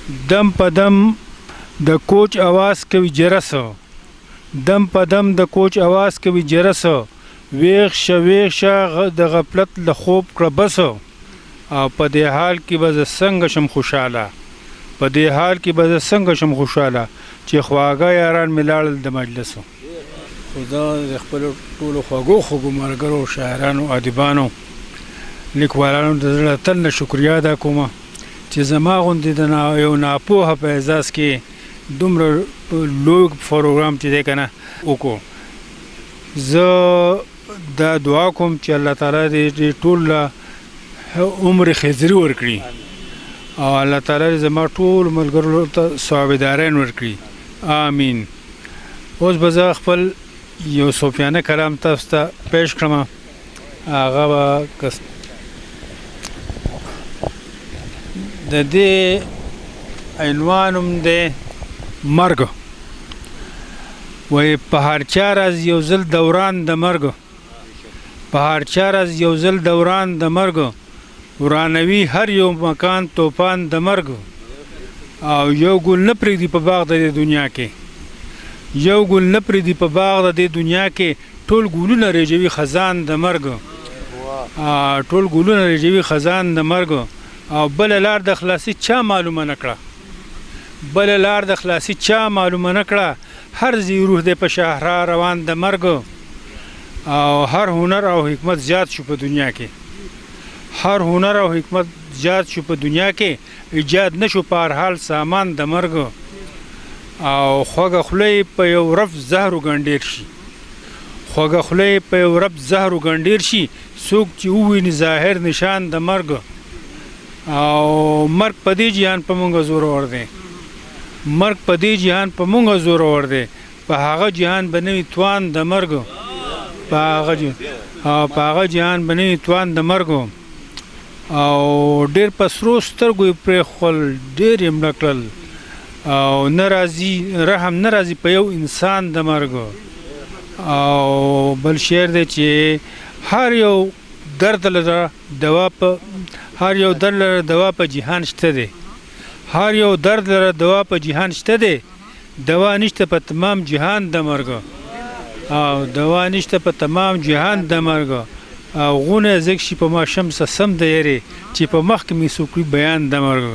دم په دم د کوچ اواز کوي جرسه دم په دم د کوچ اواز کوي جرسه ویښ شه د غفلت له خوب کړه بسه او په دې حال کې به زه څنګه شم خوشحاله په دې حال کې به زه څنګه شم خوشحاله چې خواږه یاران مې لاړل د مجلسو. خو زه د خپلو ټولو خوږو ملګرو شاعرانو ادیبانو لیکوالانو د زړه تل نه شکریا ادا کوم چې زما غوندې د یو ناپوهه په اعزاز کې دومره لوی پروګرام چې دی که نه وکړو. زه دا دعا کوم چې الله تعالی دې ټول له عمر خضري ورکړي او الله تعالی دې زما ټول ملګرو ته ثوابداران ورکړي. آمین. اوس به زه خپل یو صوفیانه کلام تاسو ته پیش کړم. هغه به د دې عنوان هم دی مرګ. وایي په هر چا راز یو ځل دوران د مرګ په هر چا راز یو ځل دوران د مرګ ورانوي هر یو مکان توفان د مرګ او یو ګل نه پرېږدي په باغ د دې دنیا کې یو ګل نه پرېږدي په باغ د دې دنیا کې ټول ګلونه رېژوي خزان د مرګ ټول ګلونه رېژوي خزان د مرګ او بله لار د خلاصي چا معلومه نه کړه بله لار د خلاصي چا معلومه نه کړه هر ځای روح دی په شاهرا روان د مرګ او هر هنر او حکمت زیات شو په دنیا کې هر هنر او حکمت زیات شو په دنیا کې ایجاد نشو په هر حال سامان د مرګ او خوږه خوله په یو رف زهر وګنډېر شي خوږه خوله په یو رف زهر وګنډېر شي څوک چې وویني ظاهر نشان د مرګ او مرګ په دې جهان په مونږ زورور دی مرګ په دې جهان په مونږ زورور دی په هغه جهان به نه وي توان د مرګ په هغه جهان به نه وي توان د مرګ او ډېر په سرو سترګو یې پرېښول ډېر یې مړه کړل او نه راځي رحم نه راځي په یو انسان د مرګ او بل شعر دی چې هر یو درد لره دوا په هر یو درد لره دوا په جهان شته دی هر یو درد لره دوا په جهان شته دی دوا نشته په تمام جهان د مرګ او دوا نشته په تمام جهان د مرګ او غونه زګ شي په ما شمس سم د یری چې په مخ کې مې سوکړي بیان د مرګ.